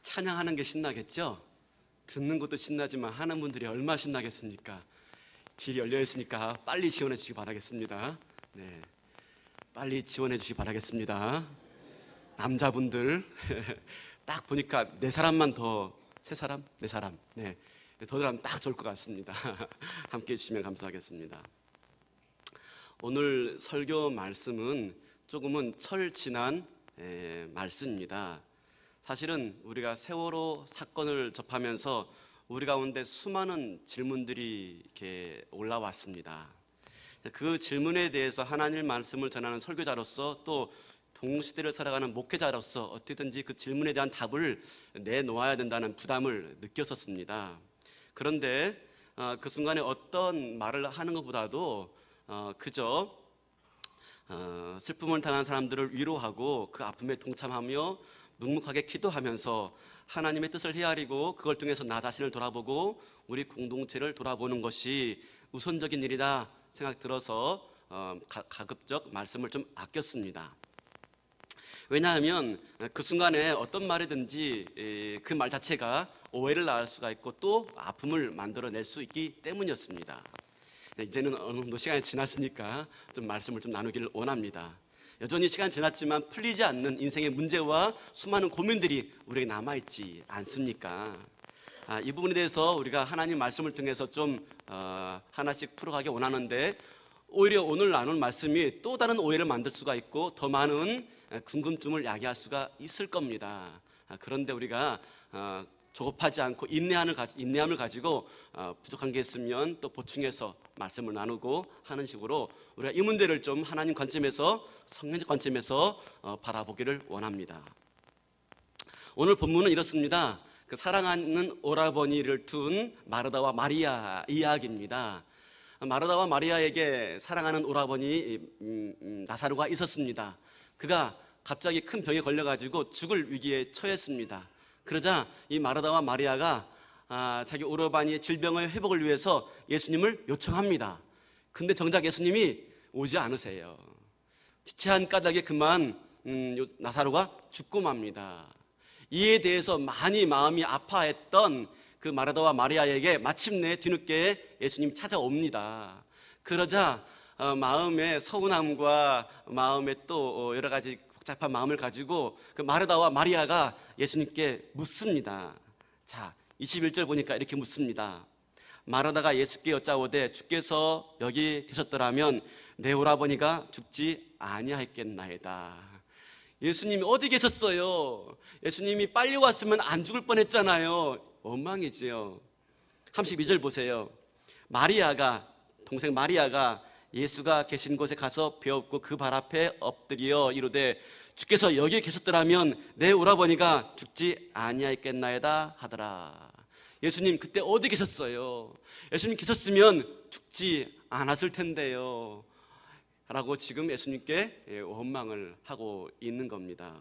찬양하는 게 신나겠죠? 듣는 것도 신나지만 하는 분들이 얼마나 신나겠습니까? 길이 열려 있으니까 빨리 지원해 주시기 바라겠습니다. 네, 빨리 지원해 주시기 바라겠습니다. 남자분들 딱 보니까 네 사람만 더, 세 사람? 네 사람. 네, 더 들어가면 딱 좋을 것 같습니다. 함께 해주시면 감사하겠습니다. 오늘 설교 말씀은 조금은 철지난 말씀입니다. 사실은 우리가 세월호 사건을 접하면서 우리 가운데 수많은 질문들이 이렇게 올라왔습니다. 그 질문에 대해서 하나님의 말씀을 전하는 설교자로서 또 동시대를 살아가는 목회자로서 어떻게든지 그 질문에 대한 답을 내놓아야 된다는 부담을 느꼈었습니다. 그런데 그 순간에 어떤 말을 하는 것보다도 그저 슬픔을 당한 사람들을 위로하고 그 아픔에 동참하며 묵묵하게 기도하면서 하나님의 뜻을 헤아리고 그걸 통해서 나 자신을 돌아보고 우리 공동체를 돌아보는 것이 우선적인 일이다 생각 들어서 가급적 말씀을 좀 아꼈습니다. 왜냐하면 그 순간에 어떤 말이든지 그 말 자체가 오해를 낳을 수가 있고 또 아픔을 만들어낼 수 있기 때문이었습니다. 이제는 어느 정도 시간이 지났으니까 좀 말씀을 좀 나누기를 원합니다. 여전히 시간이 지났지만 풀리지 않는 인생의 문제와 수많은 고민들이 우리에게 남아있지 않습니까? 이 부분에 대해서 우리가 하나님 말씀을 통해서 좀 하나씩 풀어가기 원하는데 오히려 오늘 나눌 말씀이 또 다른 오해를 만들 수가 있고 더 많은 궁금증을 야기할 수가 있을 겁니다. 그런데 우리가 조급하지 않고 인내함을 가지고 부족한 게 있으면 또 보충해서 말씀을 나누고 하는 식으로 우리가 이 문제를 좀 하나님 관점에서, 성경적 관점에서 바라보기를 원합니다. 오늘 본문은 이렇습니다. 그 사랑하는 오라버니를 둔 마르다와 마리아 이야기입니다. 마르다와 마리아에게 사랑하는 오라버니 나사로가 있었습니다. 그가 갑자기 큰 병에 걸려가지고 죽을 위기에 처했습니다. 그러자 이 마르다와 마리아가 자기 오라버니의 질병의 회복을 위해서 예수님을 요청합니다. 근데 정작 예수님이 오지 않으세요. 지체한 까닭에 그만 나사로가 죽고 맙니다. 이에 대해서 많이 마음이 아파했던 그 마르다와 마리아에게 마침내 뒤늦게 예수님이 찾아옵니다. 그러자 마음의 서운함과 마음에 또 여러 가지 복잡한 마음을 가지고 그 마르다와 마리아가 예수님께 묻습니다. 자, 21절 보니까 이렇게 묻습니다. 마르다가 예수께 여짜오되 주께서 여기 계셨더라면 내 오라버니가 죽지 아니하였겠나이다. 예수님이 어디 계셨어요? 예수님이 빨리 왔으면 안 죽을 뻔했잖아요. 원망이지요. 32절 보세요. 동생 마리아가 예수가 계신 곳에 가서 배웠고 그 발 앞에 엎드려 이르되 주께서 여기 계셨더라면 내 오라버니가 죽지 아니하였겠나이다 하더라. 예수님 그때 어디 계셨어요? 예수님 계셨으면 죽지 않았을 텐데요 라고 지금 예수님께 원망을 하고 있는 겁니다.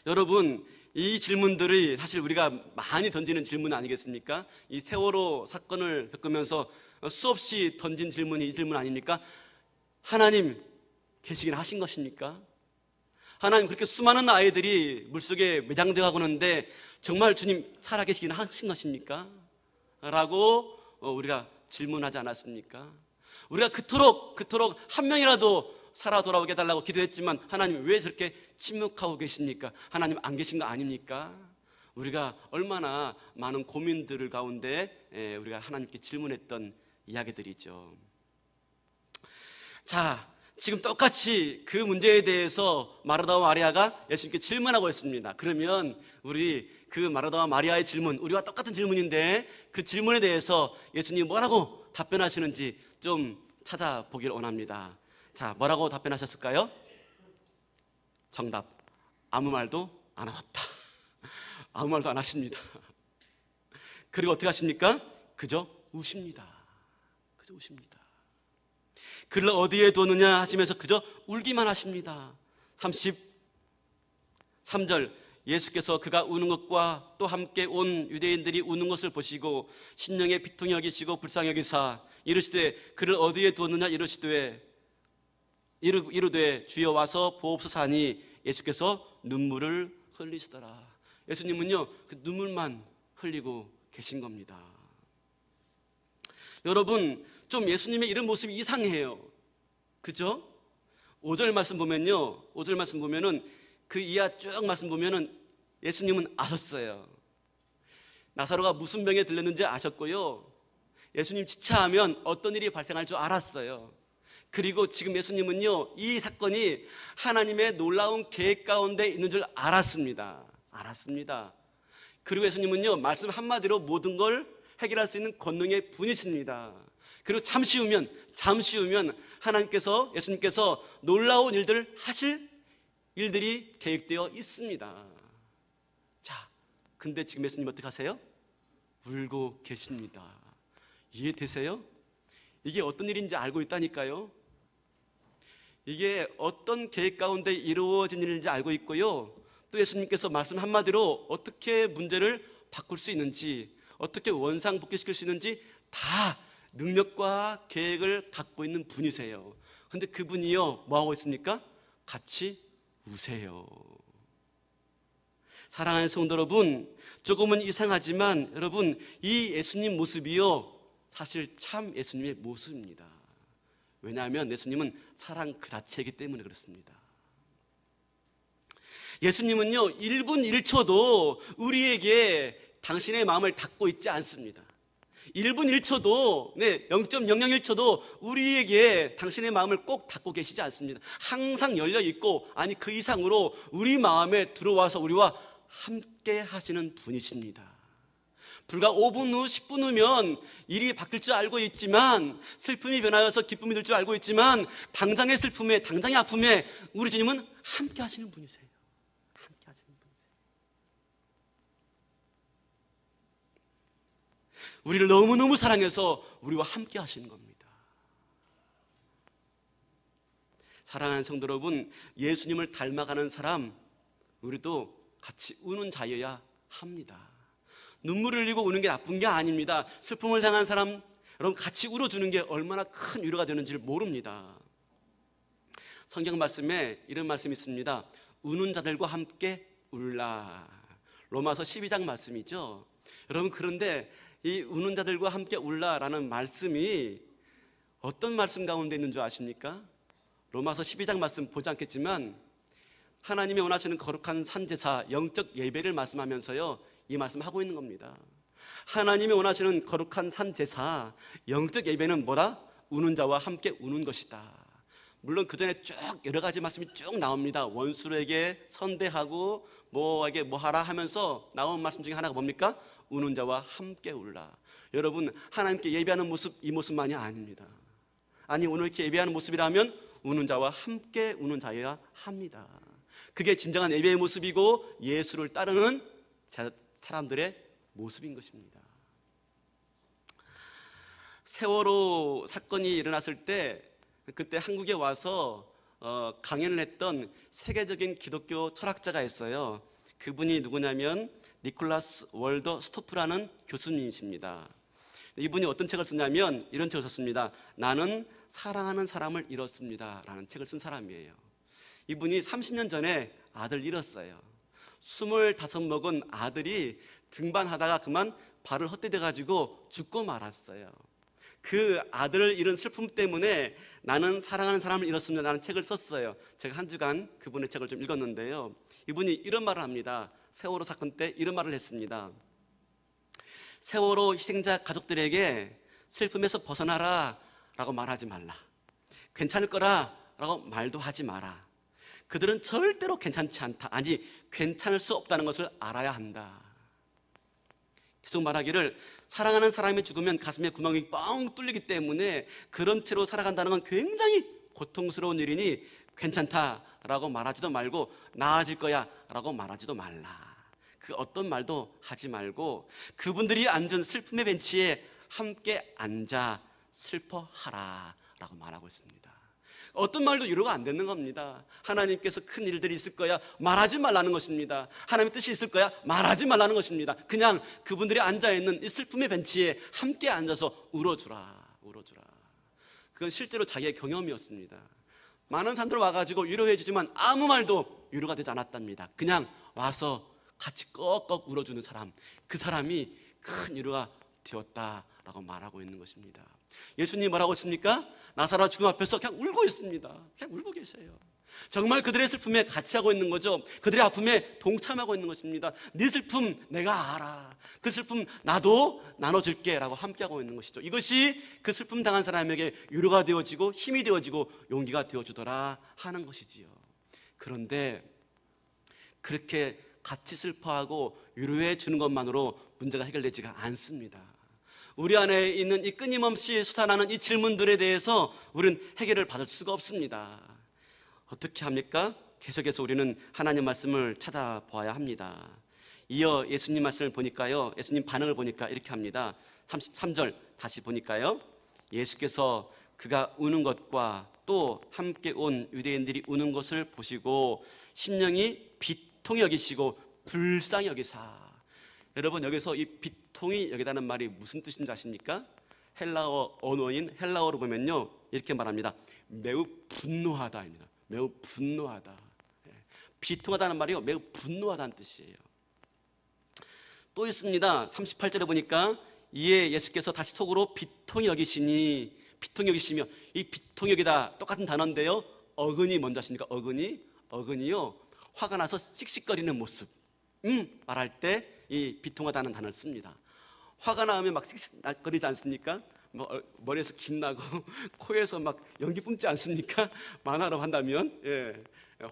여러분, 이 질문들이 사실 우리가 많이 던지는 질문 아니겠습니까? 이 세월호 사건을 겪으면서 수없이 던진 질문이 이 질문 아닙니까? 하나님 계시긴 하신 것입니까? 하나님 그렇게 수많은 아이들이 물속에 매장되어 가고 있는데 정말 주님 살아계시긴 하신 것입니까? 라고 우리가 질문하지 않았습니까? 우리가 그토록 한 명이라도 살아 돌아오게 해달라고 기도했지만 하나님 왜 저렇게 침묵하고 계십니까? 하나님 안 계신 거 아닙니까? 우리가 얼마나 많은 고민들 가운데 우리가 하나님께 질문했던 이야기들이죠. 자, 지금 똑같이 그 문제에 대해서 마르다와 마리아가 예수님께 질문하고 있습니다. 그러면 우리 그 마르다와 마리아의 질문, 우리와 똑같은 질문인데 그 질문에 대해서 예수님이 뭐라고 답변하시는지 좀 찾아보길 원합니다. 자, 뭐라고 답변하셨을까요? 정답, 아무 말도 안 하셨다. 아무 말도 안 하십니다. 그리고 어떻게 하십니까? 그저 우십니다. 그저 우십니다. 그를 어디에 두느냐 하시면서 그저 울기만 하십니다. 33절, 예수께서 그가 우는 것과 또 함께 온 유대인들이 우는 것을 보시고 심령에 비통히 여기시고 불쌍히 여기사 이르시되 그를 어디에 두었느냐 이르되 주여 와서 보옵소서 하니 예수께서 눈물을 흘리시더라. 예수님은요, 그 눈물만 흘리고 계신 겁니다. 여러분, 좀 예수님의 이런 모습이 이상해요. 그죠? 5절 말씀 보면요, 5절 말씀 보면은 그 이하 쭉 말씀 보면은 예수님은 아셨어요. 나사로가 무슨 병에 들렸는지 아셨고요, 예수님 지체하면 어떤 일이 발생할 줄 알았어요. 그리고 지금 예수님은요, 이 사건이 하나님의 놀라운 계획 가운데 있는 줄 알았습니다. 그리고 예수님은요, 말씀 한마디로 모든 걸 해결할 수 있는 권능의 분이십니다. 그리고 잠시 후면 하나님께서, 예수님께서 놀라운 일들을 하실 일들이 계획되어 있습니다. 자, 근데 지금 예수님 어떻게 하세요? 울고 계십니다. 이해되세요? 이게 어떤 일인지 알고 있다니까요. 이게 어떤 계획 가운데 이루어진 일인지 알고 있고요, 또 예수님께서 말씀 한마디로 어떻게 문제를 바꿀 수 있는지, 어떻게 원상복귀시킬 수 있는지 다 능력과 계획을 갖고 있는 분이세요. 그런데 그분이요, 뭐하고 있습니까? 같이 우세요. 사랑하는 성도 여러분, 조금은 이상하지만 여러분, 이 예수님 모습이요, 사실 참 예수님의 모습입니다. 왜냐하면 예수님은 사랑 그 자체이기 때문에 그렇습니다. 예수님은요, 1분 1초도 우리에게 당신의 마음을 닫고 있지 않습니다. 1분 1초도, 0.001초도 우리에게 당신의 마음을 꼭 닫고 계시지 않습니다. 항상 열려 있고, 아니 그 이상으로 우리 마음에 들어와서 우리와 함께 하시는 분이십니다. 불과 5분 후, 10분 후면 일이 바뀔 줄 알고 있지만, 슬픔이 변하여서 기쁨이 될 줄 알고 있지만, 당장의 슬픔에, 당장의 아픔에 우리 주님은 함께 하시는 분이세요. 함께 하시는 분이세요. 우리를 너무너무 사랑해서 우리와 함께 하시는 겁니다. 사랑하는 성도 여러분, 예수님을 닮아가는 사람, 우리도 같이 우는 자여야 합니다. 눈물을 흘리고 우는 게 나쁜 게 아닙니다. 슬픔을 당한 사람, 여러분 같이 울어주는 게 얼마나 큰 위로가 되는지를 모릅니다. 성경 말씀에 이런 말씀이 있습니다. 우는 자들과 함께 울라. 로마서 12장 말씀이죠. 여러분, 그런데 이 우는 자들과 함께 울라라는 말씀이 어떤 말씀 가운데 있는 줄 아십니까? 로마서 12장 말씀 보지 않겠지만 하나님이 원하시는 거룩한 산제사, 영적 예배를 말씀하면서요, 이 말씀하고 있는 겁니다. 하나님이 원하시는 거룩한 산제사, 영적 예배는 뭐다? 우는 자와 함께 우는 것이다. 물론 그 전에 쭉 여러 가지 말씀이 쭉 나옵니다. 원수에게 선대하고 뭐에게 뭐하라 하면서 나온 말씀 중에 하나가 뭡니까? 우는 자와 함께 울라. 여러분, 하나님께 예배하는 모습, 이 모습만이 아닙니다. 아니, 오늘 이렇게 예배하는 모습이라면 우는 자와 함께 우는 자여야 합니다. 그게 진정한 예배의 모습이고 예수를 따르는 사람들의 모습인 것입니다. 세월호 사건이 일어났을 때, 그때 한국에 와서 강연을 했던 세계적인 기독교 철학자가 있어요. 그분이 누구냐면 니콜라스 월더 스토프라는 교수님이십니다. 이분이 어떤 책을 썼냐면 이런 책을 썼습니다. 나는 사랑하는 사람을 잃었습니다 라는 책을 쓴 사람이에요. 이분이 30년 전에 아들 잃었어요. 25 먹은 아들이 등반하다가 그만 발을 헛디뎌 가지고 죽고 말았어요. 그 아들을 잃은 슬픔 때문에 나는 사랑하는 사람을 잃었습니다 라는 책을 썼어요. 제가 한 주간 그분의 책을 좀 읽었는데요, 이분이 이런 말을 합니다. 세월호 사건 때 이런 말을 했습니다. 세월호 희생자 가족들에게 슬픔에서 벗어나라 라고 말하지 말라. 괜찮을 거라 라고 말도 하지 마라. 그들은 절대로 괜찮지 않다, 아니 괜찮을 수 없다는 것을 알아야 한다. 계속 말하기를, 사랑하는 사람이 죽으면 가슴에 구멍이 뻥 뚫리기 때문에 그런 채로 살아간다는 건 굉장히 고통스러운 일이니 괜찮다라고 말하지도 말고 나아질 거야 라고 말하지도 말라. 그 어떤 말도 하지 말고 그분들이 앉은 슬픔의 벤치에 함께 앉아 슬퍼하라 라고 말하고 있습니다. 어떤 말도 위로가 안 되는 겁니다. 하나님께서 큰 일들이 있을 거야 말하지 말라는 것입니다. 하나님의 뜻이 있을 거야 말하지 말라는 것입니다. 그냥 그분들이 앉아있는 이 슬픔의 벤치에 함께 앉아서 울어주라. 그건 실제로 자기의 경험이었습니다. 많은 사람들 와가지고 위로해 주지만 아무 말도 위로가 되지 않았답니다. 그냥 와서 같이 꺽꺽 울어주는 사람, 그 사람이 큰 위로가 되었다라고 말하고 있는 것입니다. 예수님 뭐라고 했습니까? 나사로가 죽음 앞에서 그냥 울고 있습니다. 그냥 울고 계세요. 정말 그들의 슬픔에 같이 하고 있는 거죠. 그들의 아픔에 동참하고 있는 것입니다. 네 슬픔 내가 알아. 그 슬픔 나도 나눠줄게 라고 함께하고 있는 것이죠. 이것이 그 슬픔 당한 사람에게 위로가 되어지고 힘이 되어지고 용기가 되어주더라 하는 것이지요. 그런데 그렇게 같이 슬퍼하고 위로해 주는 것만으로 문제가 해결되지가 않습니다. 우리 안에 있는 이 끊임없이 솟아나는 이 질문들에 대해서 우리는 해결을 받을 수가 없습니다. 어떻게 합니까? 계속해서 우리는 하나님 말씀을 찾아보아야 합니다. 이어 예수님 말씀을 보니까요, 예수님 반응을 보니까 이렇게 합니다. 33절 다시 보니까요, 예수께서 그가 우는 것과 또 함께 온 유대인들이 우는 것을 보시고 심령이 비통히 여기시고 불쌍히 여기사. 여러분, 여기서 이 비통히 여기다는 말이 무슨 뜻인지 아십니까? 헬라어 언어인 헬라어로 보면요, 이렇게 말합니다. 매우 분노하다입니다. 매우 분노하다. 비통하다는 말이요, 매우 분노하다는 뜻이에요. 또 있습니다. 38절에 보니까 이에 예수께서 다시 속으로 비통히 여기시니, 비통히 여기시며, 이 비통히 여기다 똑같은 단어인데요, 어근이 뭔지 아십니까? 어근이요, 화가 나서 씩씩거리는 모습 말할 때 이 비통하다는 단어를 씁니다. 화가 나면 막 씩씩거리지 않습니까? 머리에서 김 나고 코에서 막 연기 뿜지 않습니까? 만화로 한다면,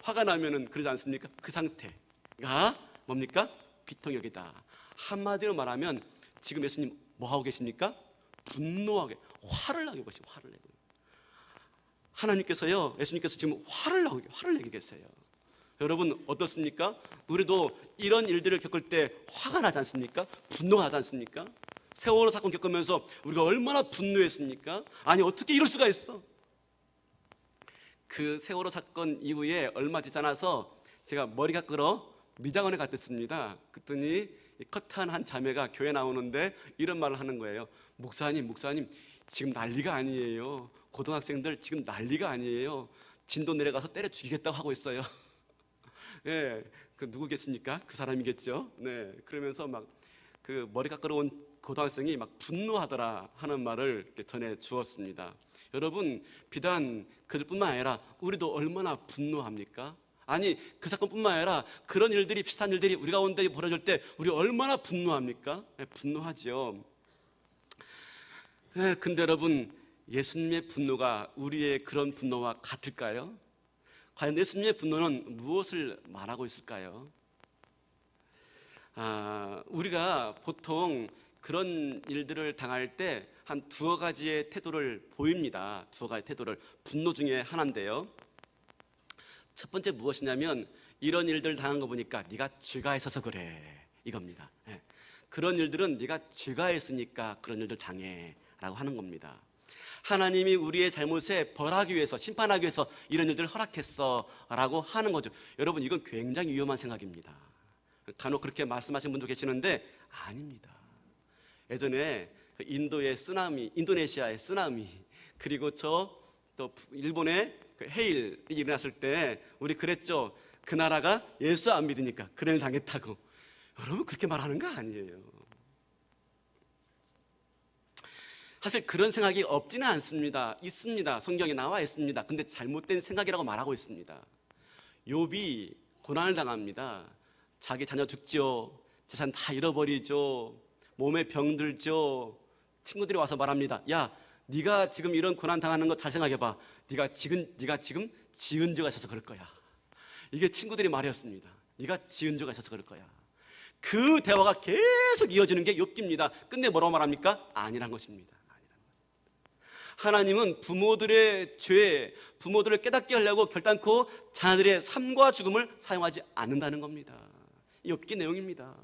화가 나면은 그러지 않습니까? 그 상태가 뭡니까? 비통역이다. 한마디로 말하면 지금 예수님 뭐 하고 계십니까? 분노하게, 화를 나게 계세요. 화를 내고. 하나님께서요, 예수님께서 지금 화를 내게 계세요. 여러분 어떻습니까? 우리도 이런 일들을 겪을 때 화가 나지 않습니까? 분노가 나지 않습니까? 세월호 사건 겪으면서 우리가 얼마나 분노했습니까? 아니 어떻게 이럴 수가 있어? 그 세월호 사건 이후에 얼마 지지 않아서 제가 머리가 끓어 미장원에 갔댔습니다. 그랬더니 컷한 한 자매가 교회 나오는데 이런 말을 하는 거예요. 목사님 지금 난리가 아니에요. 고등학생들 지금 난리가 아니에요. 진도 내려가서 때려 죽이겠다고 하고 있어요. 그 누구겠습니까? 그 사람이겠죠. 그러면서 막 그 머리가 끓어온 고등학생이 막 분노하더라 하는 말을 이렇게 전해 주었습니다. 여러분, 비단 그들뿐만 아니라 우리도 얼마나 분노합니까? 아니 그 사건뿐만 아니라 그런 일들이, 비슷한 일들이 우리 가운데 벌어질 때 우리 얼마나 분노합니까? 분노하죠. 근데 여러분, 예수님의 분노가 우리의 그런 분노와 같을까요? 과연 예수님의 분노는 무엇을 말하고 있을까요? 우리가 보통 그런 일들을 당할 때 한 두어 가지의 태도를 보입니다. 두어 가지 태도를, 분노 중에 하나인데요. 첫 번째 무엇이냐면, 이런 일들 당한 거 보니까 네가 죄가 있어서 그래, 이겁니다. 그런 일들은 네가 죄가 있으니까 그런 일들 당해 라고 하는 겁니다. 하나님이 우리의 잘못에 벌하기 위해서, 심판하기 위해서 이런 일들을 허락했어 라고 하는 거죠. 여러분, 이건 굉장히 위험한 생각입니다. 간혹 그렇게 말씀하시는 분도 계시는데 아닙니다. 예전에 인도의 쓰나미, 인도네시아의 쓰나미, 그리고 또 일본의 그 해일이 일어났을 때 우리 그랬죠. 그 나라가 예수 안 믿으니까 그런 일 당했다고. 여러분, 그렇게 말하는 거 아니에요. 사실 그런 생각이 없지는 않습니다. 있습니다. 성경에 나와 있습니다. 근데 잘못된 생각이라고 말하고 있습니다. 욥이 고난을 당합니다. 자기 자녀 죽죠. 재산 다 잃어버리죠. 몸에 병들죠. 친구들이 와서 말합니다. 야, 네가 지금 이런 고난 당하는 거 잘 생각해봐. 네가 지금 지은 죄가 있어서 그럴 거야. 이게 친구들의 말이었습니다. 네가 지은 죄가 있어서 그럴 거야. 그 대화가 계속 이어지는 게 욥기입니다. 근데 뭐라고 말합니까? 아니란 것입니다. 하나님은 부모들의 죄, 부모들을 깨닫게 하려고 결단코 자녀들의 삶과 죽음을 사용하지 않는다는 겁니다. 욥기 내용입니다.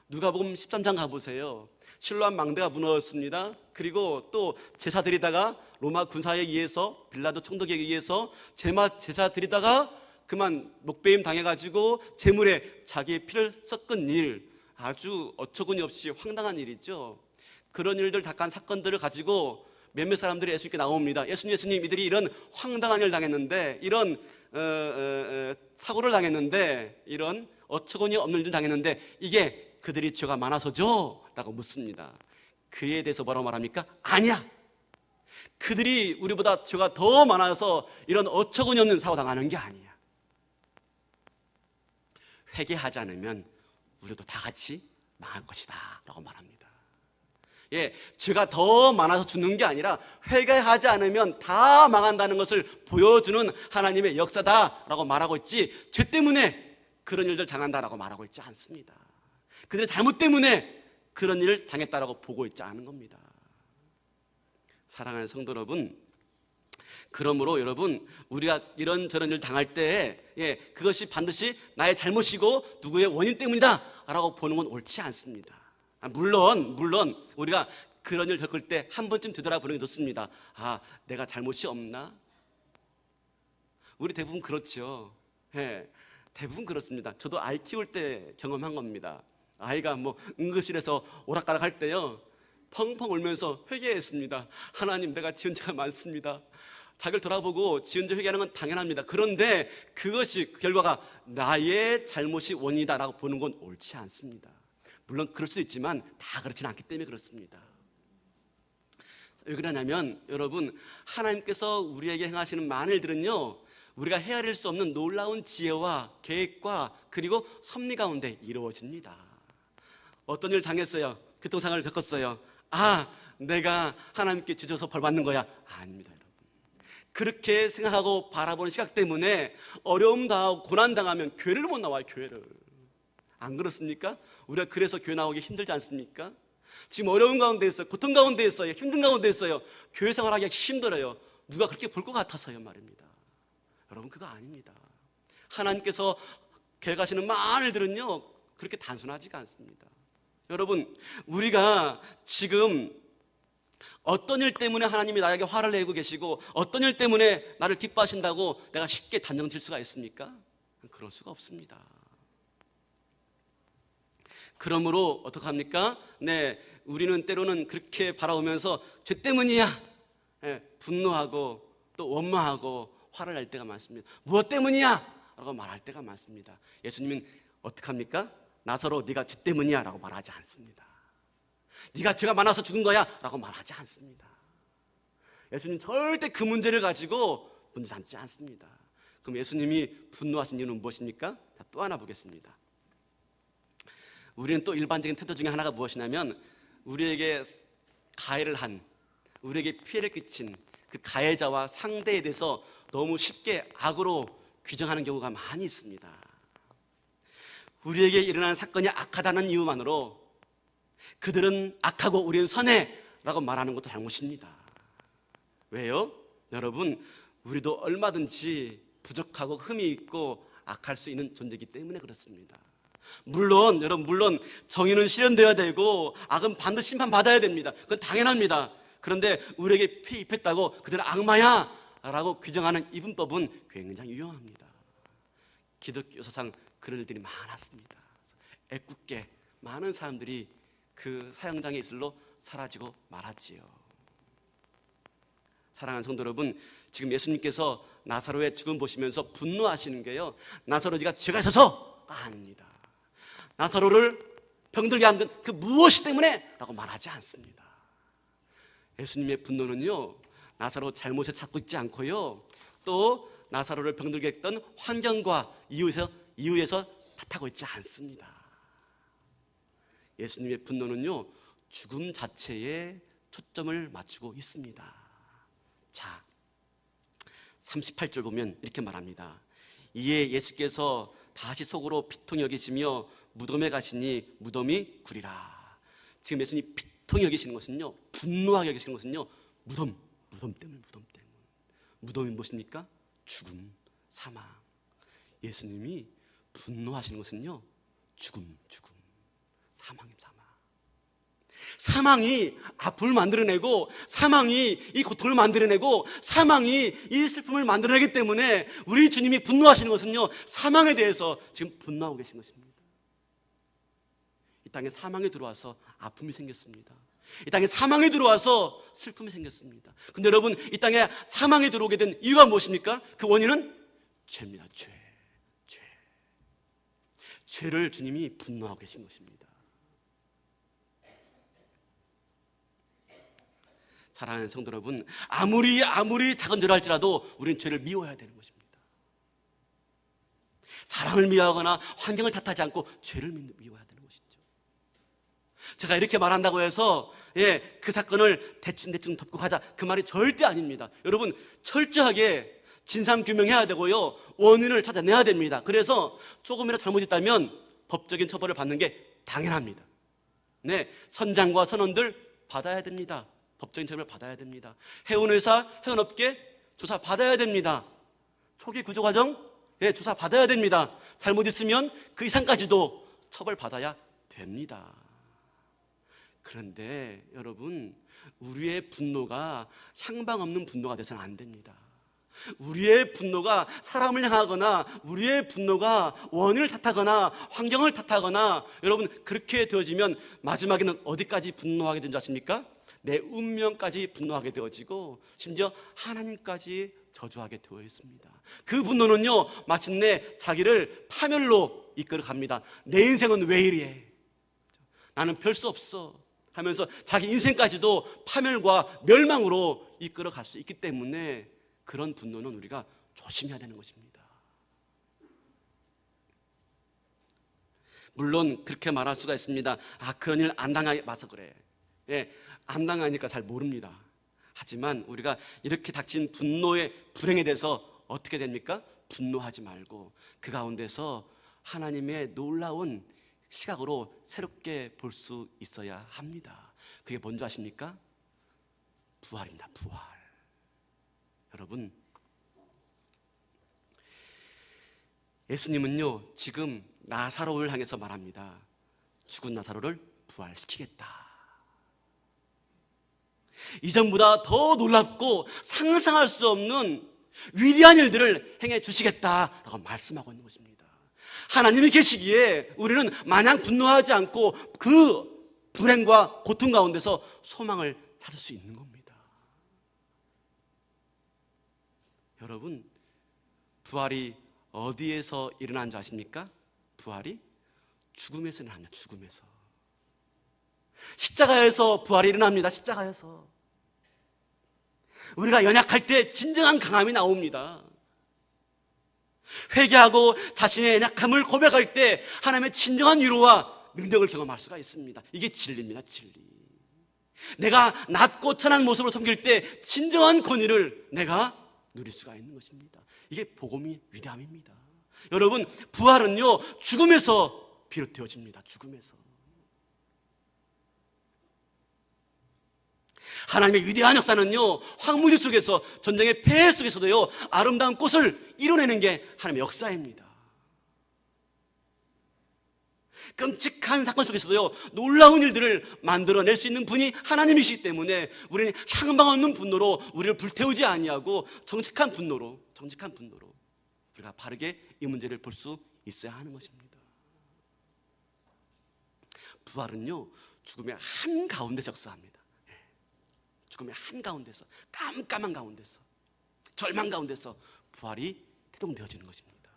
누가복음 13장 가보세요. 실로암 망대가 무너졌습니다. 그리고 또 제사 드리다가 로마 군사에 의해서, 빌라도 총독에 의해서 제사 드리다가 그만 목배임 당해가지고 재물에 자기의 피를 섞은 일, 아주 어처구니 없이 황당한 일이죠. 그런 일들 당한 사건들을 가지고 몇몇 사람들이 예수님께 나옵니다. 예수님, 이들이 이런 황당한 일을 당했는데, 이런 사고를 당했는데, 이런 어처구니 없는 일을 당했는데 이게 그들이 죄가 많아서죠? 라고 묻습니다. 그에 대해서 뭐라고 말합니까? 아니야. 그들이 우리보다 죄가 더 많아서 이런 어처구니 없는 사고 당하는 게 아니야. 회개하지 않으면 우리도 다 같이 망할 것이다 라고 말합니다. 예, 죄가 더 많아서 죽는 게 아니라 회개하지 않으면 다 망한다는 것을 보여주는 하나님의 역사다라고 말하고 있지, 죄 때문에 그런 일들 당한다라고 말하고 있지 않습니다. 그들의 잘못 때문에 그런 일을 당했다라고 보고 있지 않은 겁니다. 사랑하는 성도 여러분, 그러므로 여러분, 우리가 이런저런 일을 당할 때 그것이 반드시 나의 잘못이고 누구의 원인 때문이다 라고 보는 건 옳지 않습니다. 물론 우리가 그런 일을 겪을 때 한 번쯤 되돌아보는 게 좋습니다. 아, 내가 잘못이 없나? 우리 대부분 그렇죠. 대부분 그렇습니다. 저도 아이 키울 때 경험한 겁니다. 아이가 응급실에서 오락가락 할 때요, 펑펑 울면서 회개했습니다. 하나님, 내가 지은 죄가 많습니다. 자기를 돌아보고 지은 죄 회개하는 건 당연합니다. 그런데 그것이 결과가 나의 잘못이 원인이다라고 보는 건 옳지 않습니다. 물론 그럴 수 있지만 다 그렇지는 않기 때문에 그렇습니다. 왜 그러냐면 여러분, 하나님께서 우리에게 행하시는 많은 일들은요, 우리가 헤아릴 수 없는 놀라운 지혜와 계획과 그리고 섭리 가운데 이루어집니다. 어떤 일을 당했어요? 교통사고를 겪었어요. 아, 내가 하나님께 지져서 벌 받는 거야? 아닙니다, 여러분. 그렇게 생각하고 바라보는 시각 때문에 어려움 당하고 고난 당하면 교회를 못 나와요. 교회를. 안 그렇습니까? 우리가 그래서 교회 나오기 힘들지 않습니까? 지금 어려운 가운데 있어요. 고통 가운데 있어요. 힘든 가운데 있어요. 교회 생활하기가 힘들어요. 누가 그렇게 볼 것 같아서요 말입니다. 여러분, 그거 아닙니다. 하나님께서 계획하시는 많은 일들은요, 그렇게 단순하지가 않습니다. 여러분, 우리가 지금 어떤 일 때문에 하나님이 나에게 화를 내고 계시고 어떤 일 때문에 나를 기뻐하신다고 내가 쉽게 단정 질 수가 있습니까? 그럴 수가 없습니다. 그러므로 어떡합니까? 우리는 때로는 그렇게 바라보면서 죄 때문이야 분노하고 또 원망하고 화를 낼 때가 많습니다. 무엇 때문이야? 라고 말할 때가 많습니다. 예수님은 어떡합니까? 나사로, 네가 죄 때문이야 라고 말하지 않습니다. 네가 죄가 많아서 죽은 거야 라고 말하지 않습니다. 예수님 절대 그 문제를 가지고 문제 삼지 않습니다. 그럼 예수님이 분노하신 이유는 무엇입니까? 자, 또 하나 보겠습니다. 우리는 또 일반적인 태도 중에 하나가 무엇이냐면, 우리에게 가해를 한, 우리에게 피해를 끼친 그 가해자와 상대에 대해서 너무 쉽게 악으로 규정하는 경우가 많이 있습니다. 우리에게 일어난 사건이 악하다는 이유만으로 그들은 악하고 우리는 선해 라고 말하는 것도 잘못입니다. 왜요? 여러분, 우리도 얼마든지 부족하고 흠이 있고 악할 수 있는 존재이기 때문에 그렇습니다. 물론 정의는 실현되어야 되고 악은 반드시 심판받아야 됩니다. 그건 당연합니다. 그런데 우리에게 피해 입혔다고 그들은 악마야 라고 규정하는 이분법은 굉장히 위험합니다. 기독교 역사상 그런 일들이 많았습니다. 애꿎게 많은 사람들이 그 사형장의 이슬로 사라지고 말았지요. 사랑하는 성도 여러분, 지금 예수님께서 나사로의 죽음 보시면서 분노하시는 게요, 나사로가 죄가 있어서가 아닙니다. 나사로를 병들게 한 그 무엇이 때문에? 라고 말하지 않습니다. 예수님의 분노는요, 나사로 잘못에 찾고 있지 않고요, 또 나사로를 병들게 했던 환경과 이유에서 탓하고 있지 않습니다. 예수님의 분노는요, 죽음 자체에 초점을 맞추고 있습니다. 자, 38절 보면 이렇게 말합니다. 이에 예수께서 다시 속으로 비통히 여기시며 무덤에 가시니 무덤이 구리라. 지금 예수님이 비통히 여기시는 것은요, 분노하게 여기시는 것은요, 무덤 때문에. 무덤이 무엇입니까? 죽음, 사망. 예수님이 분노하시는 것은요, 죽음, 사망입니다. 사망이 아픔을 만들어내고, 사망이 이 고통을 만들어내고, 사망이 이 슬픔을 만들어내기 때문에 우리 주님이 분노하시는 것은요, 사망에 대해서 지금 분노하고 계신 것입니다. 이 땅에 사망이 들어와서 아픔이 생겼습니다. 이 땅에 사망이 들어와서 슬픔이 생겼습니다. 근데 여러분, 이 땅에 사망이 들어오게 된 이유가 무엇입니까? 그 원인은 죄입니다. 죄를 주님이 분노하고 계신 것입니다. 사랑하는 성도 여러분, 아무리 작은 죄를 할지라도 우리는 죄를 미워해야 되는 것입니다. 사람을 미워하거나 환경을 탓하지 않고 죄를 미워해야 되는 것이죠. 제가 이렇게 말한다고 해서 그 사건을 대충 덮고 가자, 그 말이 절대 아닙니다. 여러분, 철저하게 진상규명해야 되고요, 원인을 찾아내야 됩니다. 그래서 조금이라도 잘못했다면 법적인 처벌을 받는 게 당연합니다. 선장과 선원들 받아야 됩니다. 법적인 처벌을 받아야 됩니다. 해운회사, 해운업계 조사 받아야 됩니다. 초기 구조과정 조사 받아야 됩니다. 잘못 있으면 그 이상까지도 처벌 받아야 됩니다. 그런데 여러분, 우리의 분노가 향방 없는 분노가 돼서는 안 됩니다. 우리의 분노가 사람을 향하거나 우리의 분노가 원인을 탓하거나 환경을 탓하거나 여러분, 그렇게 되어지면 마지막에는 어디까지 분노하게 되는지 아십니까? 내 운명까지 분노하게 되어지고 심지어 하나님까지 저주하게 되어 있습니다. 그 분노는요, 마침내 자기를 파멸로 이끌어 갑니다. 내 인생은 왜 이래? 나는 별 수 없어 하면서 자기 인생까지도 파멸과 멸망으로 이끌어 갈 수 있기 때문에 그런 분노는 우리가 조심해야 되는 것입니다. 물론 그렇게 말할 수가 있습니다. 그런 일 안 당하게 봐서 그래. 안 당하니까 잘 모릅니다. 하지만 우리가 이렇게 닥친 분노의 불행에 대해서 어떻게 됩니까? 분노하지 말고 그 가운데서 하나님의 놀라운 시각으로 새롭게 볼 수 있어야 합니다. 그게 뭔지 아십니까? 부활입니다. 부활. 여러분, 예수님은요, 지금 나사로를 향해서 말합니다. 죽은 나사로를 부활시키겠다. 이전보다 더 놀랍고 상상할 수 없는 위대한 일들을 행해 주시겠다라고 말씀하고 있는 것입니다. 하나님이 계시기에 우리는 마냥 분노하지 않고 그 불행과 고통 가운데서 소망을 찾을 수 있는 겁니다. 여러분, 부활이 어디에서 일어난 줄 아십니까? 부활이 죽음에서 일어납니다. 죽음에서. 십자가에서 부활이 일어납니다. 십자가에서. 우리가 연약할 때 진정한 강함이 나옵니다. 회개하고 자신의 연약함을 고백할 때 하나님의 진정한 위로와 능력을 경험할 수가 있습니다. 이게 진리입니다. 진리. 내가 낮고 천한 모습으로 섬길 때 진정한 권위를 내가 누릴 수가 있는 것입니다. 이게 복음의 위대함입니다. 여러분, 부활은요, 죽음에서 비롯되어집니다. 죽음에서. 하나님의 위대한 역사는요, 황무지 속에서, 전쟁의 폐해 속에서도요, 아름다운 꽃을 이뤄내는 게 하나님의 역사입니다. 끔찍한 사건 속에서도요, 놀라운 일들을 만들어낼 수 있는 분이 하나님이시기 때문에 우리는 향방 없는 분노로 우리를 불태우지 아니하고 정직한 분노로 우리가 바르게 이 문제를 볼 수 있어야 하는 것입니다. 부활은요, 죽음의 한가운데서 역사합니다. 죽음의 한가운데서, 깜깜한 가운데서, 절망 가운데서 부활이 태동되어지는 것입니다.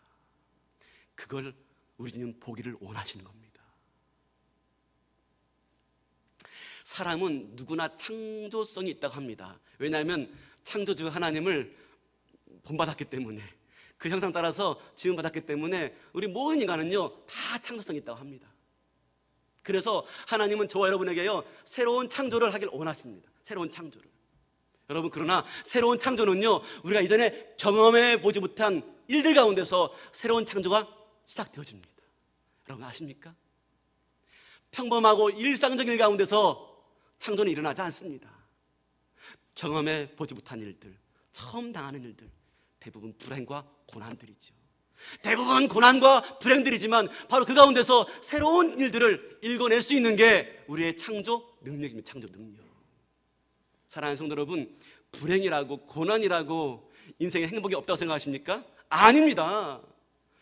그걸 우리 주님 보기를 원하시는 겁니다. 사람은 누구나 창조성이 있다고 합니다. 왜냐하면 창조주 하나님을 본받았기 때문에, 그 형상 따라서 지음받았기 때문에 우리 모든 인간은요, 다 창조성이 있다고 합니다. 그래서 하나님은 저와 여러분에게요, 새로운 창조를 하길 원하십니다. 새로운 창조를. 여러분, 그러나 새로운 창조는요, 우리가 이전에 경험해 보지 못한 일들 가운데서 새로운 창조가 시작되어집니다. 여러분 아십니까? 평범하고 일상적인 일 가운데서 창조는 일어나지 않습니다. 경험해 보지 못한 일들, 처음 당하는 일들, 대부분 불행과 고난들이죠. 대부분 고난과 불행들이지만 바로 그 가운데서 새로운 일들을 읽어낼 수 있는 게 우리의 창조 능력입니다. 창조 능력. 사랑하는 성도 여러분, 불행이라고 고난이라고 인생에 행복이 없다고 생각하십니까? 아닙니다.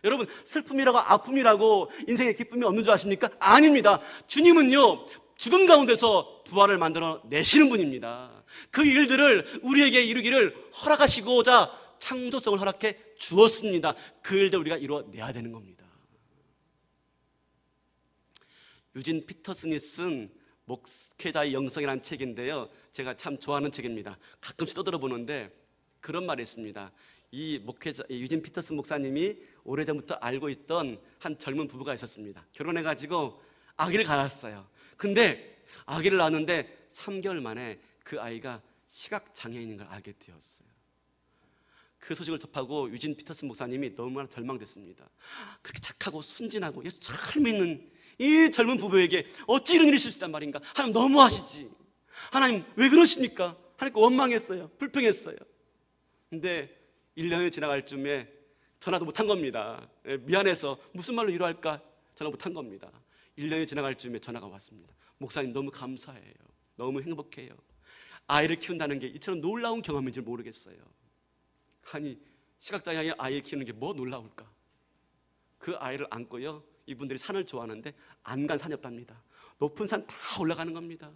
여러분, 슬픔이라고 아픔이라고 인생에 기쁨이 없는 줄 아십니까? 아닙니다. 주님은요, 죽음 가운데서 부활을 만들어 내시는 분입니다. 그 일들을 우리에게 이루기를 허락하시고자 창조성을 허락해 주었습니다. 그 일들 우리가 이루어내야 되는 겁니다. 유진 피터슨이 쓴 목회자의 영성이라는 책인데요, 제가 참 좋아하는 책입니다. 가끔씩 떠들어보는데 그런 말이 있습니다. 이 유진 피터슨 목사님이 오래전부터 알고 있던 한 젊은 부부가 있었습니다. 결혼해가지고 아기를 가졌어요. 근데 아기를 낳았는데 3개월 만에 그 아이가 시각장애인인 걸 알게 되었어요. 그 소식을 접하고 유진 피터슨 목사님이 너무나 절망됐습니다. 그렇게 착하고 순진하고 예수 잘 믿는 이 젊은 부부에게 어찌 이런 일이 있을 수 있단 말인가? 하나님 너무하시지. 하나님 왜 그러십니까? 하나님께 원망했어요. 불평했어요. 근데 1년이 지나갈 쯤에 전화도 못한 겁니다. 미안해서 무슨 말로 위로할까 전화 못한 겁니다. 1년이 지나갈 쯤에 전화가 왔습니다. 목사님 너무 감사해요. 너무 행복해요. 아이를 키운다는 게 이처럼 놀라운 경험인 줄 모르겠어요. 아니, 시각장애인 아이 키우는 게 뭐 놀라울까? 그 아이를 안고요, 이분들이 산을 좋아하는데 안 간 산이 없답니다. 높은 산 다 올라가는 겁니다.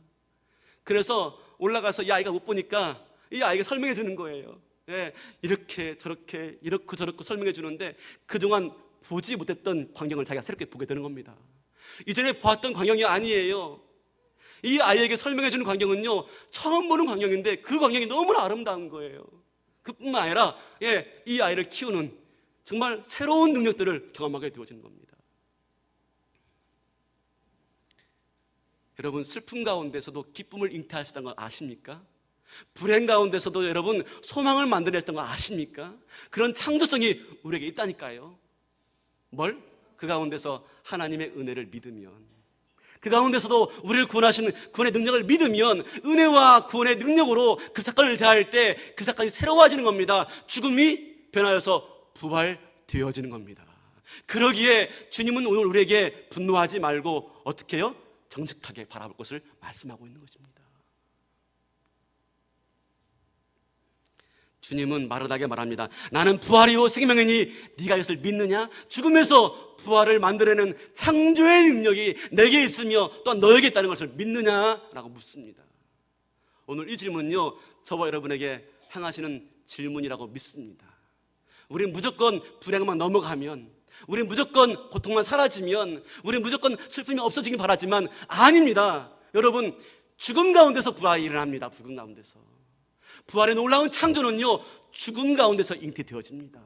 그래서 올라가서 이 아이가 못 보니까 이 아이가 설명해 주는 거예요. 예, 이렇게 저렇게 이렇고 저렇고 설명해 주는데 그동안 보지 못했던 광경을 자기가 새롭게 보게 되는 겁니다. 이전에 보았던 광경이 아니에요. 이 아이에게 설명해 주는 광경은요, 처음 보는 광경인데 그 광경이 너무나 아름다운 거예요. 그뿐만 아니라 이 아이를 키우는 정말 새로운 능력들을 경험하게 되어지는 겁니다. 여러분, 슬픔 가운데서도 기쁨을 잉태할 수 있다는 걸 아십니까? 불행 가운데서도 여러분 소망을 만들어냈던 거 아십니까? 그런 창조성이 우리에게 있다니까요. 뭘? 그 가운데서 하나님의 은혜를 믿으면, 그 가운데서도 우리를 구원하시는 구원의 능력을 믿으면 은혜와 구원의 능력으로 그 사건을 대할 때 그 사건이 새로워지는 겁니다. 죽음이 변하여서 부활되어지는 겁니다. 그러기에 주님은 오늘 우리에게 분노하지 말고 어떻게 해요? 정직하게 바라볼 것을 말씀하고 있는 것입니다. 주님은 마르다게 말합니다. 나는 부활이요 생명이니 네가 이것을 믿느냐? 죽음에서 부활을 만들어내는 창조의 능력이 내게 있으며 또한 너에게 있다는 것을 믿느냐? 라고 묻습니다. 오늘 이 질문은요, 저와 여러분에게 향하시는 질문이라고 믿습니다. 우리는 무조건 불행만 넘어가면, 우리는 무조건 고통만 사라지면, 우리는 무조건 슬픔이 없어지긴 바라지만 아닙니다. 여러분, 죽음 가운데서 부활이 일어납니다. 죽음 가운데서. 부활의 놀라운 창조는요, 죽음 가운데서 잉태되어집니다.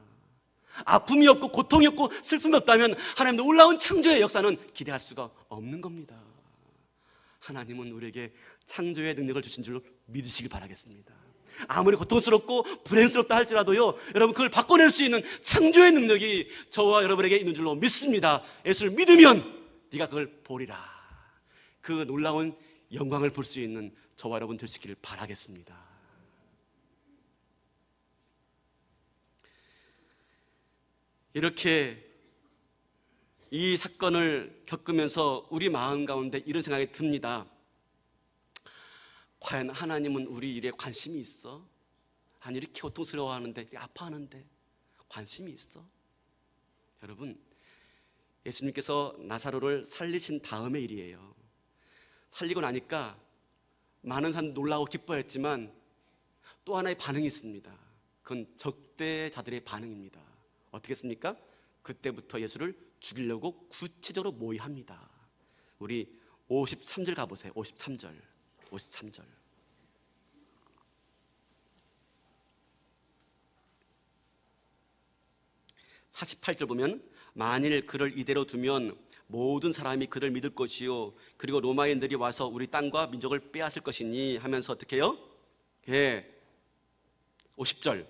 아픔이 없고 고통이 없고 슬픔이 없다면 하나님의 놀라운 창조의 역사는 기대할 수가 없는 겁니다. 하나님은 우리에게 창조의 능력을 주신 줄로 믿으시길 바라겠습니다. 아무리 고통스럽고 불행스럽다 할지라도요, 여러분 그걸 바꿔낼 수 있는 창조의 능력이 저와 여러분에게 있는 줄로 믿습니다. 예수를 믿으면 네가 그걸 보리라. 그 놀라운 영광을 볼 수 있는 저와 여러분 되시기를 바라겠습니다. 이렇게 이 사건을 겪으면서 우리 마음 가운데 이런 생각이 듭니다. 과연 하나님은 우리 일에 관심이 있어? 아니, 이렇게 고통스러워하는데, 이렇게 아파하는데 관심이 있어? 여러분, 예수님께서 나사로를 살리신 다음의 일이에요. 살리고 나니까 많은 사람들이 놀라고 기뻐했지만 또 하나의 반응이 있습니다. 그건 적대자들의 반응입니다. 어떻게 했습니까? 그때부터 예수를 죽이려고 구체적으로 모의합니다. 우리 53절 가보세요. 53절 48절 보면, 만일 그를 이대로 두면 모든 사람이 그를 믿을 것이요, 그리고 로마인들이 와서 우리 땅과 민족을 빼앗을 것이니 하면서 어떻게 해요? 50절,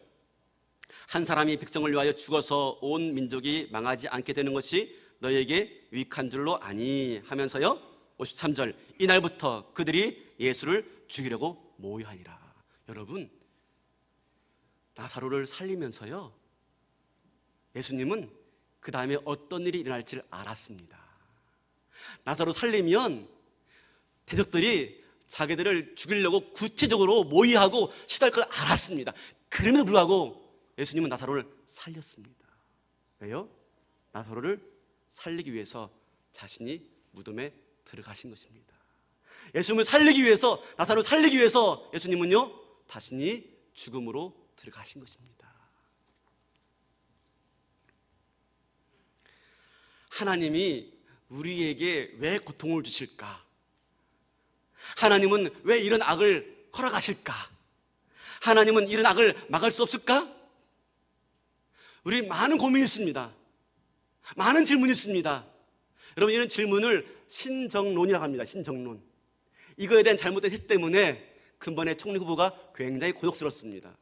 한 사람이 백성을 위하여 죽어서 온 민족이 망하지 않게 되는 것이 너에게 유익한 줄로 아니 하면서요, 53절, 이날부터 그들이 예수를 죽이려고 모의하니라. 여러분, 나사로를 살리면서요, 예수님은 그 다음에 어떤 일이 일어날지를 알았습니다. 나사로 살리면 대적들이 자기들을 죽이려고 구체적으로 모의하고 시도할 걸 알았습니다. 그럼에도 불구하고 예수님은 나사로를 살렸습니다. 왜요? 나사로를 살리기 위해서 자신이 무덤에 들어가신 것입니다. 예수님을 살리기 위해서, 나사로를 살리기 위해서 예수님은요, 자신이 죽음으로 들어가신 것입니다. 하나님이 우리에게 왜 고통을 주실까? 하나님은 왜 이런 악을 허락하실까? 하나님은 이런 악을 막을 수 없을까? 우리 많은 고민이 있습니다. 많은 질문이 있습니다. 여러분, 이런 질문을 신정론이라고 합니다. 신정론. 이거에 대한 잘못된 해석 때문에 근본의 총리 후보가 굉장히 곤혹스럽습니다.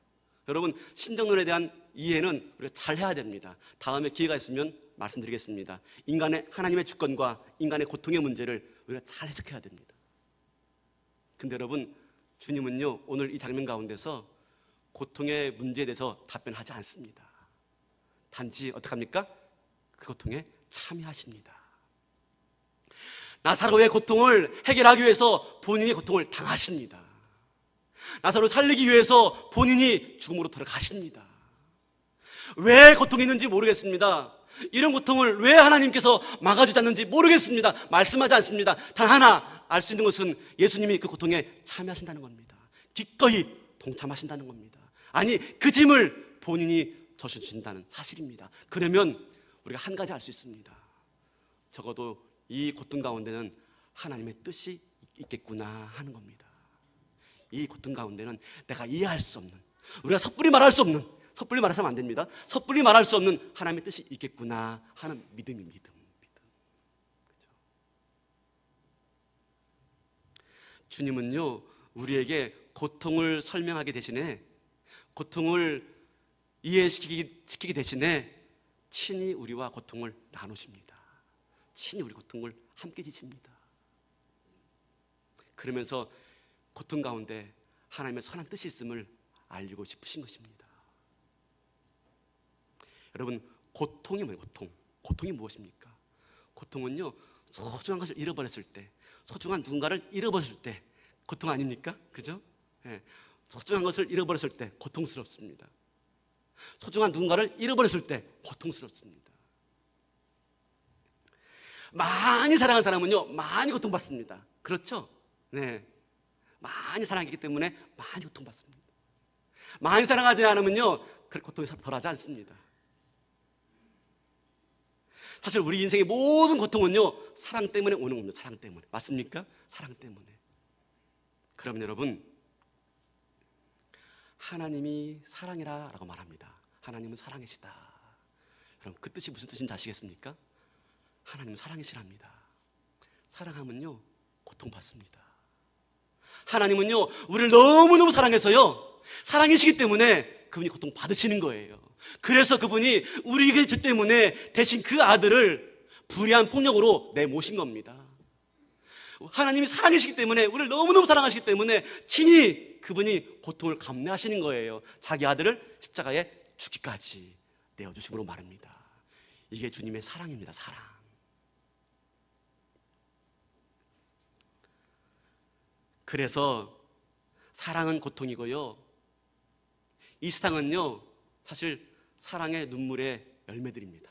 여러분, 신정론에 대한 이해는 우리가 잘 해야 됩니다. 다음에 기회가 있으면 말씀드리겠습니다. 인간의, 하나님의 주권과 인간의 고통의 문제를 우리가 잘 해석해야 됩니다. 근데 여러분, 주님은요, 오늘 이 장면 가운데서 고통의 문제에 대해서 답변하지 않습니다. 단지 어떡합니까? 그 고통에 참여하십니다. 나사로의 고통을 해결하기 위해서 본인이 고통을 당하십니다. 나사로를 살리기 위해서 본인이 죽음으로 들어가십니다. 왜 고통이 있는지 모르겠습니다. 이런 고통을 왜 하나님께서 막아주지 않는지 모르겠습니다. 말씀하지 않습니다. 단 하나 알 수 있는 것은 예수님이 그 고통에 참여하신다는 겁니다. 기꺼이 동참하신다는 겁니다. 아니, 그 짐을 본인이 져주신다는 사실입니다. 그러면 우리가 한 가지 알 수 있습니다. 적어도 이 고통 가운데는 하나님의 뜻이 있겠구나 하는 겁니다. 이 고통 가운데는 내가 이해할 수 없는, 우리가 섣불리 말할 수 없는, 섣불리 말하면 안 됩니다. 섣불리 말할 수 없는 하나님의 뜻이 있겠구나 하는 믿음이 믿음. 그렇죠? 주님은요, 우리에게 고통을 설명하기 대신에, 고통을 이해시키기 대신에 친히 우리와 고통을 나누십니다. 친히 우리 고통을 함께 지십니다. 그러면서 고통 가운데 하나님의 선한 뜻이 있음을 알리고 싶으신 것입니다. 여러분, 고통이 뭐예요? 고통이 무엇입니까? 고통은요, 소중한 것을 잃어버렸을 때, 소중한 누군가를 잃어버렸을 때 고통 아닙니까? 그죠? 네. 소중한 것을 잃어버렸을 때 고통스럽습니다. 소중한 누군가를 잃어버렸을 때 고통스럽습니다. 많이 사랑한 사람은요, 많이 고통받습니다. 그렇죠? 네. 많이 사랑하기 때문에 많이 고통받습니다. 많이 사랑하지 않으면요, 그 고통이 덜하지 않습니다. 사실 우리 인생의 모든 고통은요, 사랑 때문에 오는 겁니다. 사랑 때문에. 맞습니까? 사랑 때문에. 그러면 여러분, 하나님이 사랑이라 라고 말합니다. 하나님은 사랑이시다. 여러분, 그 뜻이 무슨 뜻인지 아시겠습니까? 하나님은 사랑이시랍니다. 사랑하면요, 고통받습니다. 하나님은요, 우리를 너무너무 사랑해서요, 사랑이시기 때문에 그분이 고통받으시는 거예요. 그래서 그분이 우리에게 죄 때문에 대신 그 아들을 불의한 폭력으로 내모신 겁니다. 하나님이 사랑이시기 때문에, 우리를 너무너무 사랑하시기 때문에 친히 그분이 고통을 감내하시는 거예요. 자기 아들을 십자가에 죽기까지 내어주심으로 말합니다. 이게 주님의 사랑입니다. 사랑. 그래서 사랑은 고통이고요, 이 세상은요, 사실 사랑의 눈물의 열매들입니다.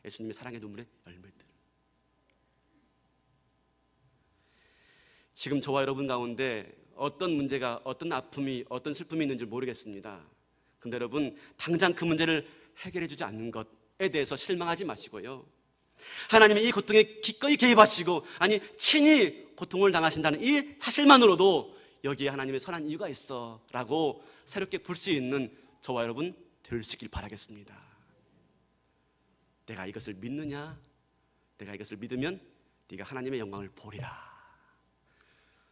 예수님의 사랑의 눈물의 열매들. 지금 저와 여러분 가운데 어떤 문제가, 어떤 아픔이, 어떤 슬픔이 있는지 모르겠습니다. 근데 여러분, 당장 그 문제를 해결해 주지 않는 것에 대해서 실망하지 마시고요, 하나님이 이 고통에 기꺼이 개입하시고, 아니 친히 고통을 당하신다는 이 사실만으로도 여기에 하나님의 선한 이유가 있어 라고 새롭게 볼 수 있는 저와 여러분 될 수 있길 바라겠습니다. 내가 이것을 믿느냐? 내가 이것을 믿으면 네가 하나님의 영광을 보리라.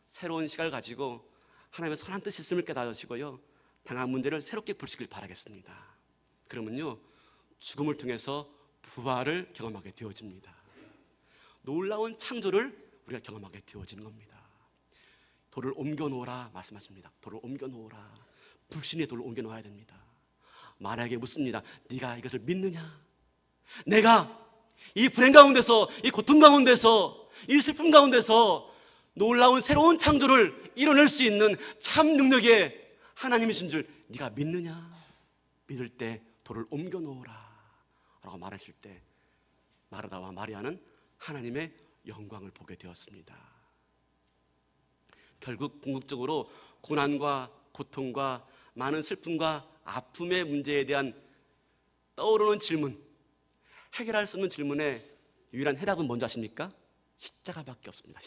새로운 시각을 가지고 하나님의 선한 뜻이 있음을 깨달으시고요, 당한 문제를 새롭게 볼 수 있길 바라겠습니다. 그러면요, 죽음을 통해서 부활을 경험하게 되어집니다. 놀라운 창조를 우리가 경험하게 되어지는 겁니다. 돌을 옮겨놓으라 말씀하십니다. 돌을 옮겨놓으라. 불신의 돌을 옮겨놓아야 됩니다. 만약에 묻습니다. 네가 이것을 믿느냐? 내가 이 불행 가운데서, 이 고통 가운데서, 이 슬픔 가운데서 놀라운 새로운 창조를 이뤄낼 수 있는 참 능력의 하나님이신 줄 네가 믿느냐? 믿을 때 돌을 옮겨놓으라 라고 말하실 때 마르다와 마리아는 하나님의 영광을 보게 되었습니다. 결국 궁극적으로 고난과 고통과 많은 슬픔과 아픔의 문제에 대한 떠오르는 질문, 해결할 수 없는 질문에 유일한 해답은 뭔지 아십니까? 십자가밖에 없습니다.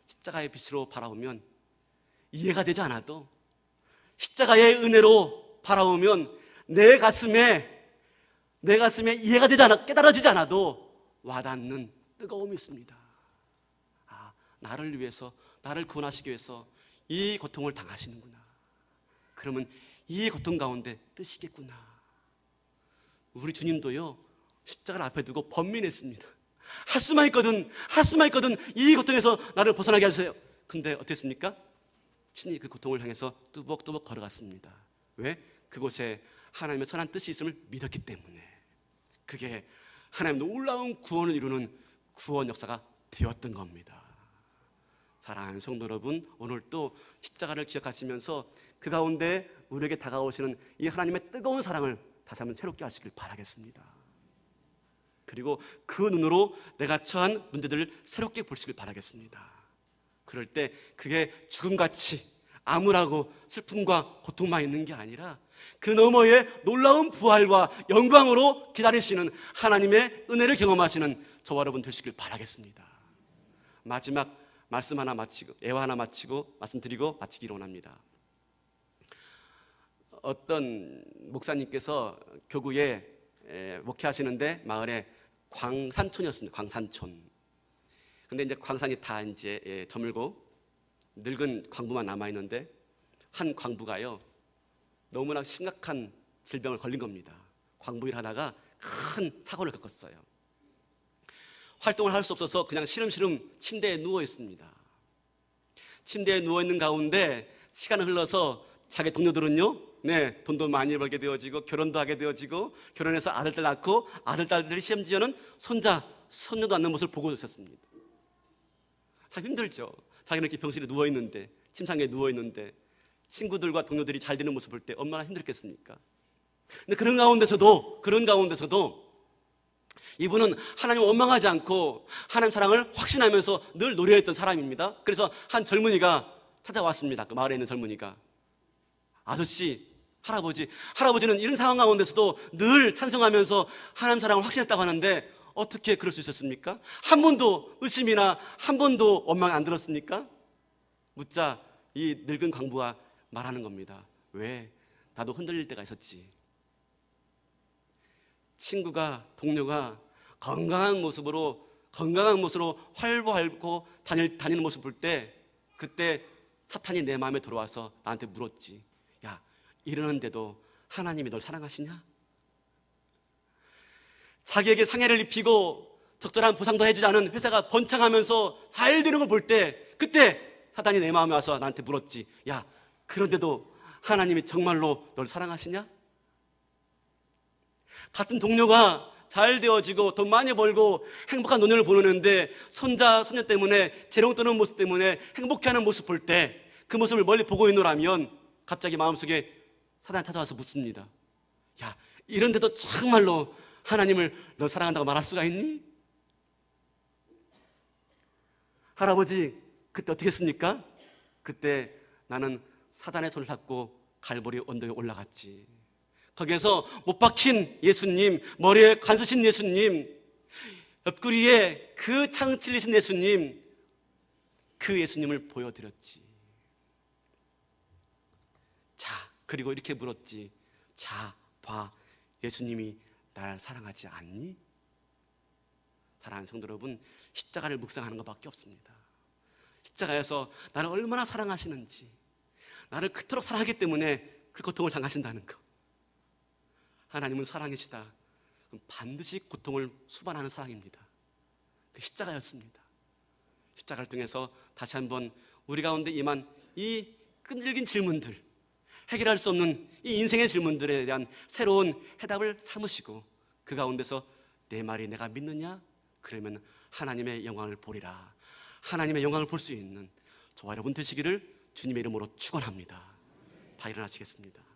십자가의 빛으로 바라보면 이해가 되지 않아도, 십자가의 은혜로 바라보면 내 가슴에 이해가 되지 않아, 깨달아지지 않아도 와닿는 뜨거움이 있습니다. 나를 위해서, 나를 구원하시기 위해서 이 고통을 당하시는구나. 그러면 이 고통 가운데 뜨시겠구나. 우리 주님도요, 십자가를 앞에 두고 번민했습니다. 할 수만 있거든 이 고통에서 나를 벗어나게 하세요. 근데 어땠습니까? 친히 그 고통을 향해서 뚜벅뚜벅 걸어갔습니다. 왜? 그곳에 하나님의 선한 뜻이 있음을 믿었기 때문에. 그게 하나님의 놀라운 구원을 이루는 구원 역사가 되었던 겁니다. 사랑하는 성도 여러분, 오늘 또 십자가를 기억하시면서 그 가운데 우리에게 다가오시는 이 하나님의 뜨거운 사랑을 다시 한번 새롭게 하시길 바라겠습니다. 그리고 그 눈으로 내가 처한 문제들을 새롭게 보시길 바라겠습니다. 그럴 때 그게 죽음같이 암울하고 슬픔과 고통만 있는 게 아니라 그 너머에 놀라운 부활과 영광으로 기다리시는 하나님의 은혜를 경험하시는 저와 여러분 되시길 바라겠습니다. 마지막 말씀 하나 마치고, 예화 하나 마치고 말씀드리고 마치기로 원합니다. 어떤 목사님께서 교구에 목회하시는데 마을에 광산촌이었습니다. 광산촌. 근데 이제 광산이 다 이제 저물고 늙은 광부만 남아 있는데, 한 광부가요, 너무나 심각한 질병을 걸린 겁니다. 광부 일하다가 큰 사고를 겪었어요. 활동을 할 수 없어서 그냥 시름시름 침대에 누워 있습니다. 침대에 누워 있는 가운데 시간이 흘러서 자기 동료들은요, 돈도 많이 벌게 되어지고 결혼도 하게 되어지고 결혼해서 아들들 낳고 아들딸들이 심지어는 손자, 손녀도 낳는 모습을 보고 있었습니다. 참 힘들죠. 자기는 이렇게 병실에 누워있는데, 침상에 누워있는데 친구들과 동료들이 잘 되는 모습을 볼 때 얼마나 힘들겠습니까? 근데 그런 가운데서도 이분은 하나님을 원망하지 않고 하나님 사랑을 확신하면서 늘 노래했던 사람입니다. 그래서 한 젊은이가 찾아왔습니다. 그 마을에 있는 젊은이가, 아저씨, 할아버지는 이런 상황 가운데서도 늘 찬송하면서 하나님 사랑을 확신했다고 하는데 어떻게 그럴 수 있었습니까? 한 번도 의심이나 한 번도 원망 안 들었습니까? 묻자 이 늙은 광부가 말하는 겁니다. 왜? 나도 흔들릴 때가 있었지. 친구가, 동료가 건강한 모습으로 활보활고 다니는 모습 볼 때, 그때 사탄이 내 마음에 들어와서 나한테 물었지. 야, 이러는데도 하나님이 널 사랑하시냐? 자기에게 상해를 입히고 적절한 보상도 해주지 않은 회사가 번창하면서 잘 되는 걸 볼 때, 그때 사탄이 내 마음에 와서 나한테 물었지. 야, 그런데도 하나님이 정말로 널 사랑하시냐? 같은 동료가 잘 되어지고 돈 많이 벌고 행복한 노년을 보내는데 손자, 손녀 때문에 재롱 뜨는 모습 때문에 행복해하는 모습 볼 때 그 모습을 멀리 보고 있노라면 갑자기 마음속에 사단이 찾아와서 묻습니다. 야, 이런데도 정말로 하나님을 너 사랑한다고 말할 수가 있니? 할아버지, 그때 어떻게 했습니까? 그때 나는 사단의 손을 잡고 갈보리 언덕에 올라갔지. 거기에서 못 박힌 예수님, 머리에 관 쓰신 예수님, 옆구리에 그 창 찔리신 예수님, 그 예수님을 보여드렸지. 자, 그리고 이렇게 물었지. 자, 봐, 예수님이 날 사랑하지 않니? 사랑하는 성도 여러분, 십자가를 묵상하는 것밖에 없습니다. 십자가에서 나를 얼마나 사랑하시는지, 나를 그토록 사랑하기 때문에 그 고통을 당하신다는 것. 하나님은 사랑이시다. 그럼 반드시 고통을 수반하는 사랑입니다. 그 십자가였습니다. 십자가를 통해서 다시 한번 우리 가운데 임한 이 끈질긴 질문들, 해결할 수 없는 이 인생의 질문들에 대한 새로운 해답을 삼으시고, 그 가운데서 내 말이 내가 믿느냐? 그러면 하나님의 영광을 보리라. 하나님의 영광을 볼 수 있는 저와 여러분 되시기를 주님의 이름으로 축원합니다. 다 일어나시겠습니다.